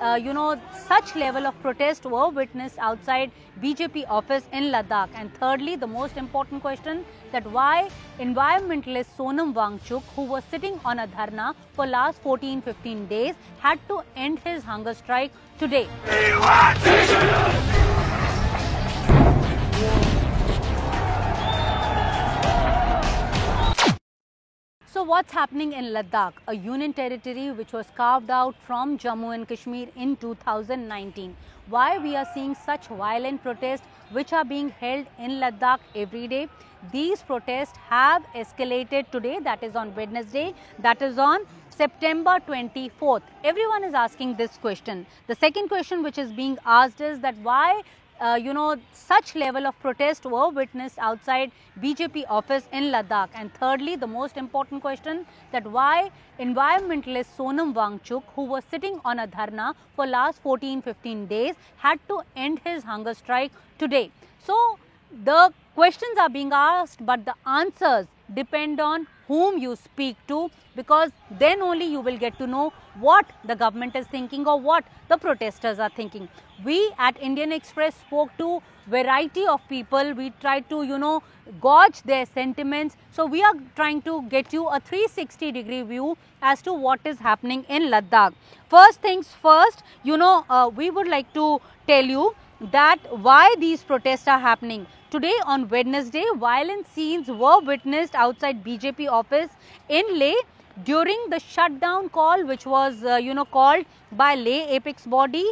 such level of protest were witnessed outside BJP office in Ladakh. And thirdly, the most important question, that why environmentalist Sonam Wangchuk, who was sitting on a dharna for last 14-15 days, had to end his hunger strike today. So what's happening in Ladakh, a union territory which was carved out from Jammu and Kashmir in 2019? Why we are seeing such violent protests which are being held in Ladakh every day? These protests have escalated today, that is on Wednesday, that is on September 24th. Everyone is asking this question. The second question which is being asked is that why such level of protest were witnessed outside BJP office in Ladakh. And thirdly, the most important question, that why environmentalist Sonam Wangchuk, who was sitting on a dharna for last 14-15 days, had to end his hunger strike today. So the questions are being asked, but the answers depend on whom you speak to, because then only you will get to know what the government is thinking or what the protesters are thinking. We at Indian Express spoke to variety of people. We tried to, gauge their sentiments. So we are trying to get you a 360-degree view as to what is happening in Ladakh. First things first, we would like to tell you that why these protests are happening. Today on Wednesday, violent scenes were witnessed outside BJP office in Leh during the shutdown call which was called by Leh apex body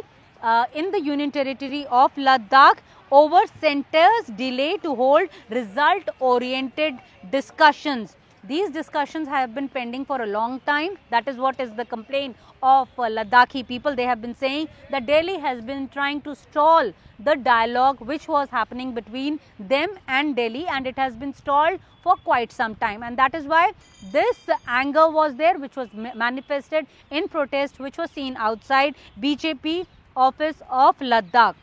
in the union territory of Ladakh over centre's delay to hold result-oriented discussions. These discussions have been pending for a long time. That is what is the complaint of Ladakhi people. They have been saying that Delhi has been trying to stall the dialogue which was happening between them and Delhi, and it has been stalled for quite some time. And that is why this anger was there, which was manifested in protest, which was seen outside BJP office of Ladakh.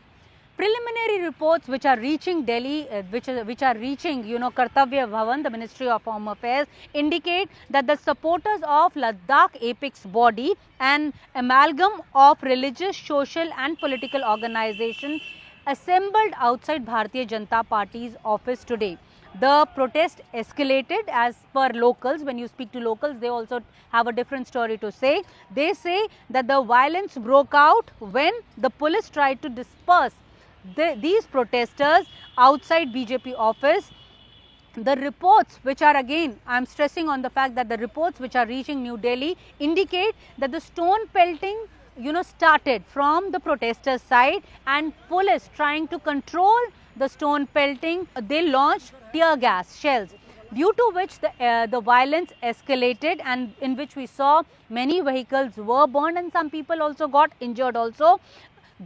Preliminary reports which are reaching Delhi, which are reaching, Kartavya Bhavan, the Ministry of Home Affairs, indicate that the supporters of Ladakh apex body, an amalgam of religious, social and political organizations, assembled outside Bharatiya Janata Party's office today. The protest escalated as per locals. When you speak to locals, they also have a different story to say. They say that the violence broke out when the police tried to disperse these protesters outside BJP office. The reports which are, again, I am stressing on the fact that the reports which are reaching New Delhi indicate that the stone pelting started from the protesters side, and police trying to control the stone pelting, they launched tear gas shells, due to which the violence escalated, and in which we saw many vehicles were burned and some people also got injured also.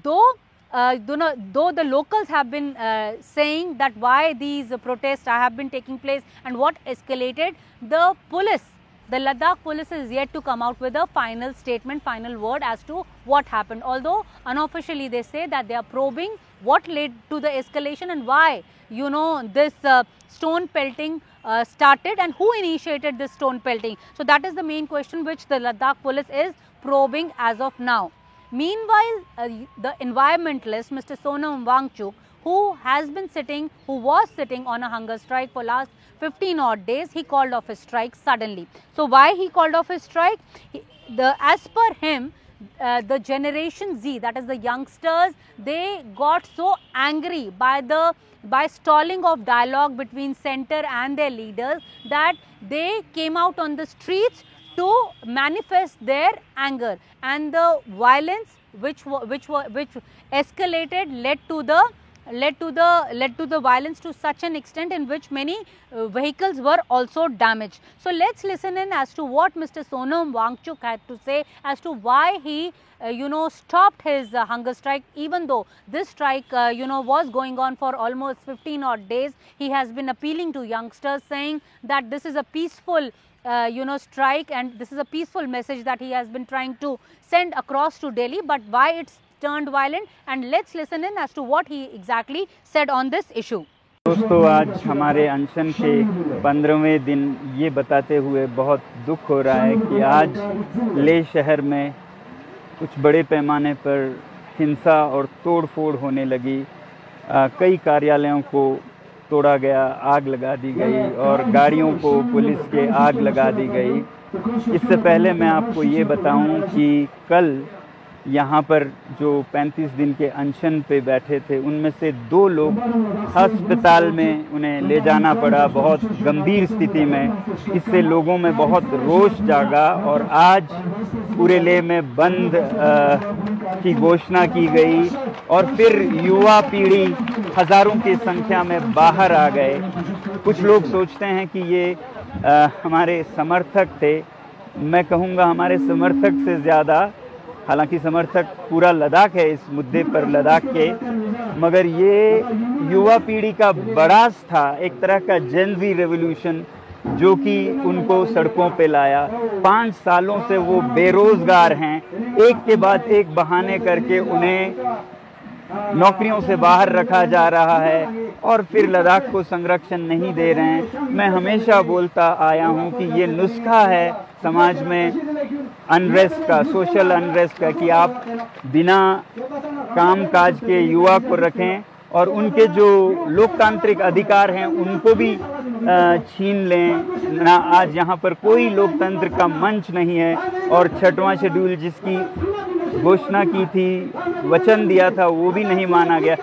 Though the locals have been saying that why these protests have been taking place and what escalated, the Ladakh police is yet to come out with a final statement, final word as to what happened. Although unofficially they say that they are probing what led to the escalation and why this stone pelting started and who initiated this stone pelting. So that is the main question which the Ladakh police is probing as of now. Meanwhile, the environmentalist Mr. Sonam Wangchuk, who was sitting on a hunger strike for last 15 odd days, he called off his strike suddenly. So why he called off his strike? As per him, the Generation Z, that is the youngsters, they got so angry by stalling of dialogue between centre and their leaders that they came out on the streets to manifest their anger, and the violence which escalated led to the violence to such an extent in which many vehicles were also damaged. So let's listen in as to what Mr. Sonam Wangchuk had to say as to why he stopped his hunger strike. Even though this strike was going on for almost 15 odd days, he has been appealing to youngsters, saying that this is a peaceful strike, and this is a peaceful message that he has been trying to send across to Delhi, but why it's turned violent, and let's listen in as to what he exactly said on this issue. दोस्तों, आज हमारे अनशन के 15वें दिन ये बताते हुए बहुत दुख हो रहा है कि आज लेह शहर में कुछ बड़े पैमाने पर हिंसा और तोड़ फोड़ होने लगी। कई कार्यालयों को तोड़ा गया, आग लगा दी गई और गाड़ियों को पुलिस के आग लगा दी गई। इससे पहले मैं आपको ये बताऊं कि कल यहाँ पर जो 35 दिन के अनशन पे बैठे थे उनमें से 2 लोग अस्पताल में उन्हें ले जाना पड़ा बहुत गंभीर स्थिति में। इससे लोगों में बहुत रोष जागा और आज पूरे लेह में बंद की घोषणा की गई और फिर युवा पीढ़ी हजारों की संख्या में बाहर आ गए। कुछ लोग सोचते हैं कि ये हमारे समर्थक थे। मैं कहूँगा हमारे समर्थक से ज़्यादा, हालांकि समर्थक पूरा लद्दाख है इस मुद्दे पर लद्दाख के, मगर ये युवा पीढ़ी का बड़ास था, एक तरह का जेन ज़ी रेवोल्यूशन जो कि उनको सड़कों पे लाया। 5 सालों से वो बेरोजगार हैं, एक के बाद एक बहाने करके उन्हें नौकरियों से बाहर रखा जा रहा है और फिर लद्दाख को संरक्षण नहीं दे रहे हैं। मैं हमेशा बोलता आया हूं कि ये नुस्खा है समाज में अनरेस्ट का, सोशल अनरेस्ट का, कि आप बिना कामकाज के युवा को रखें और उनके जो लोकतांत्रिक अधिकार हैं उनको भी छीन लें ना। आज यहाँ पर कोई लोकतंत्र का मंच नहीं है और 6वां शेड्यूल जिसकी घोषणा की थी, वचन दिया था, वो भी नहीं माना गया।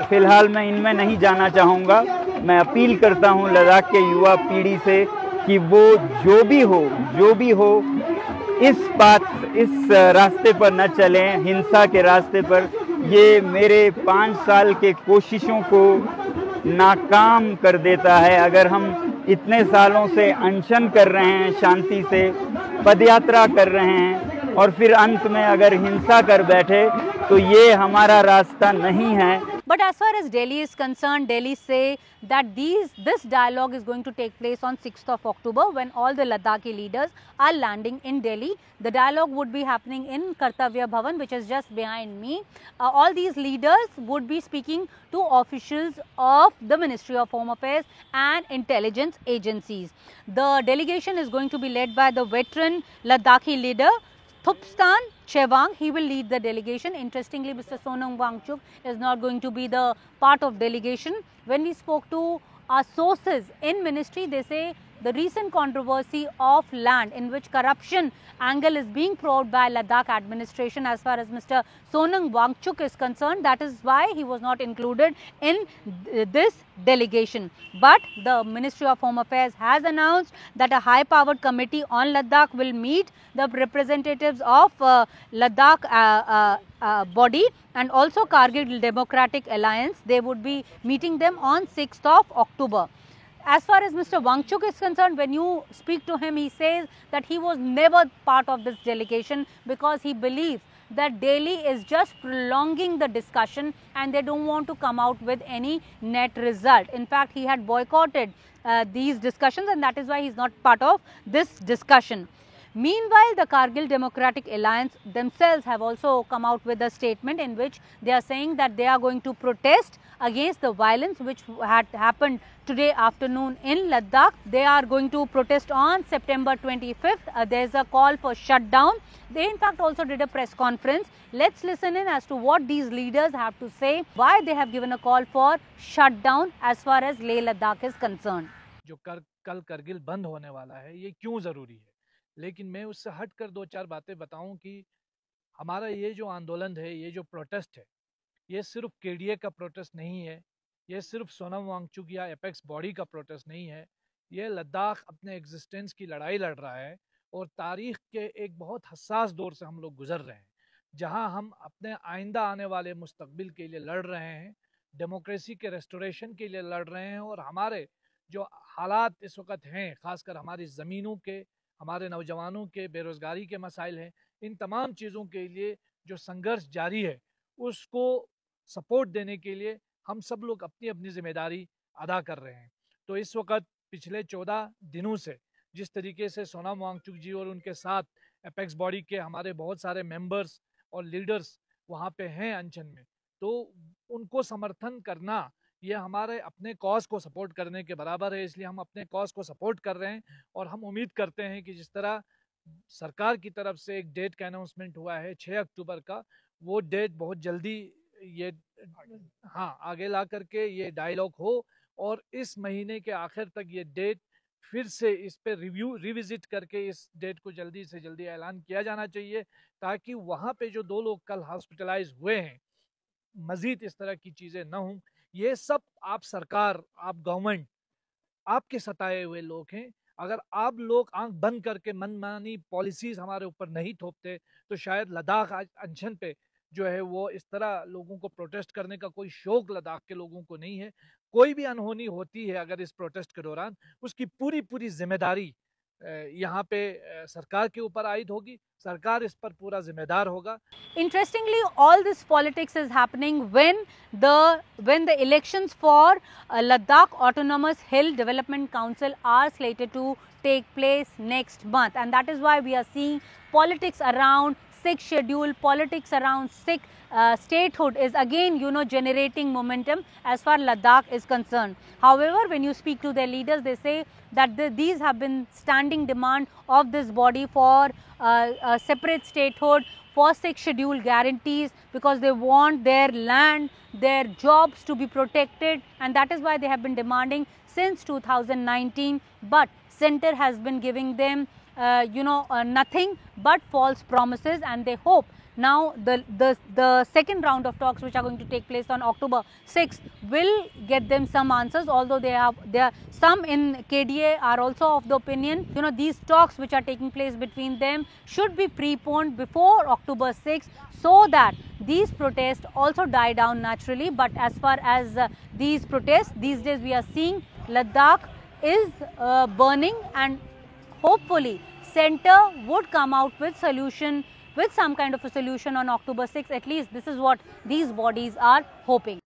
फिलहाल मैं इनमें नहीं जाना चाहूँगा। मैं अपील करता हूँ लद्दाख के युवा पीढ़ी से कि वो जो भी हो इस रास्ते पर न चलें, हिंसा के रास्ते पर। ये मेरे 5 साल के कोशिशों को नाकाम कर देता है। अगर हम इतने सालों से अनशन कर रहे हैं, शांति से पदयात्रा कर रहे हैं और फिर अंत में अगर हिंसा कर बैठे तो ये हमारा रास्ता नहीं है। But as far as Delhi is concerned, Delhi say that this dialogue is going to take place on 6th of October when all the Ladakhi leaders are landing in Delhi. The dialogue would be happening in Kartavya Bhavan, which is just behind me. All these leaders would be speaking to officials of the Ministry of Home Affairs and intelligence agencies. The delegation is going to be led by the veteran Ladakhi leader Thupstan Chewang. He will lead the delegation. Interestingly, Mr. Sonam Wangchuk is not going to be the part of delegation. When we spoke to our sources in ministry, they say the recent controversy of land in which corruption angle is being probed by Ladakh administration as far as Mr. Sonam Wangchuk is concerned. That is why he was not included in this delegation. But the Ministry of Home Affairs has announced that a high-powered committee on Ladakh will meet the representatives of Ladakh body and also Kargil Democratic Alliance. They would be meeting them on 6th of October. As far as Mr. Wangchuk is concerned, when you speak to him, he says that he was never part of this delegation because he believes that Delhi is just prolonging the discussion and they don't want to come out with any net result. In fact, he had boycotted these discussions and that is why he is not part of this discussion. Meanwhile, the Kargil Democratic Alliance themselves have also come out with a statement in which they are saying that they are going to protest against the violence which had happened today afternoon in Ladakh. They are going to protest on September 25th. There is a call for shutdown. They in fact also did a press conference. Let's listen in as to what these leaders have to say, why they have given a call for shutdown as far as Leh Ladakh is concerned. जो कल करगिल बंद होने वाला है, ये क्यों ज़रूरी है, लेकिन मैं उससे हट कर 2-4 बातें बताऊं कि हमारा ये जो आंदोलन है, ये जो प्रोटेस्ट है, ये सिर्फ केडीए का प्रोटेस्ट नहीं है, ये सिर्फ सोनम वांगचुक या एपेक्स बॉडी का प्रोटेस्ट नहीं है। ये लद्दाख अपने एग्जिस्टेंस की लड़ाई लड़ रहा है और तारीख के एक बहुत हसास दौर से हम लोग गुजर रहे हैं, जहां हम अपने आइंदा आने वाले मुस्तकबिल के लिए लड़ रहे हैं, डेमोक्रेसी के रेस्टोरेशन के लिए लड़ रहे हैं और हमारे जो हालात इस वक्त हैं, ख़ासकर हमारी ज़मीनों के, हमारे नौजवानों के बेरोज़गारी के मसाइल हैं, इन तमाम चीज़ों के लिए जो संघर्ष जारी है उसको सपोर्ट देने के लिए हम सब लोग अपनी अपनी जिम्मेदारी अदा कर रहे हैं। तो इस वक्त पिछले 14 दिनों से जिस तरीके से सोनम वांगचुक जी और उनके साथ एपेक्स बॉडी के हमारे बहुत सारे मेंबर्स और लीडर्स वहाँ पे हैं अनशन में, तो उनको समर्थन करना ये हमारे अपने कॉज को सपोर्ट करने के बराबर है। इसलिए हम अपने कॉज को सपोर्ट कर रहे हैं और हम उम्मीद करते हैं कि जिस तरह सरकार की तरफ से एक डेट का अनाउंसमेंट हुआ है 6 अक्टूबर का। वो डेट बहुत जल्दी ये आगे ला करके ये डायलॉग हो और इस महीने के आखिर तक ये डेट फिर से इस पे रिविजिट करके इस डेट को जल्दी से जल्दी ऐलान किया जाना चाहिए, ताकि वहाँ पे जो 2 लोग कल हॉस्पिटलाइज हुए हैं मजीद इस तरह की चीज़ें ना हों। ये सब आप सरकार, आप गवर्नमेंट, आपके सताए हुए लोग हैं। अगर आप लोग आंख बंद करके मनमानी पॉलिसीज हमारे ऊपर नहीं थोपते तो शायद लद्दाख अनशन पे जो है वो इस तरह लोगों को प्रोटेस्ट करने का कोई शौक लद्दाख के लोगों को नहीं है। कोई भी अनहोनी होती है अगर इस प्रोटेस्ट के दौरान, उसकी पूरी पूरी जिम्मेदारी यहाँ पे सरकार के ऊपर आयद होगी, सरकार इस पर पूरा जिम्मेदार होगा। Interestingly, all this politics is happening when the elections for Ladakh Autonomous Hill Development Council are slated to take place next month, and that is why we are seeing politics around Sikh schedule, politics around Sikh statehood is again, generating momentum as far Ladakh is concerned. However, when you speak to their leaders, they say that these have been standing demand of this body for a separate statehood, for Sikh schedule guarantees, because they want their land, their jobs to be protected, and that is why they have been demanding since 2019. But Centre has been giving them nothing but false promises, and they hope now the second round of talks, which are going to take place on October 6th, will get them some answers. Although there are some in KDA are also of the opinion, these talks which are taking place between them should be preponed before October 6th, so that these protests also die down naturally. But as far as these protests, these days we are seeing Ladakh is burning, and hopefully Centre would come out with some kind of a solution on October 6th. At least this is what these bodies are hoping.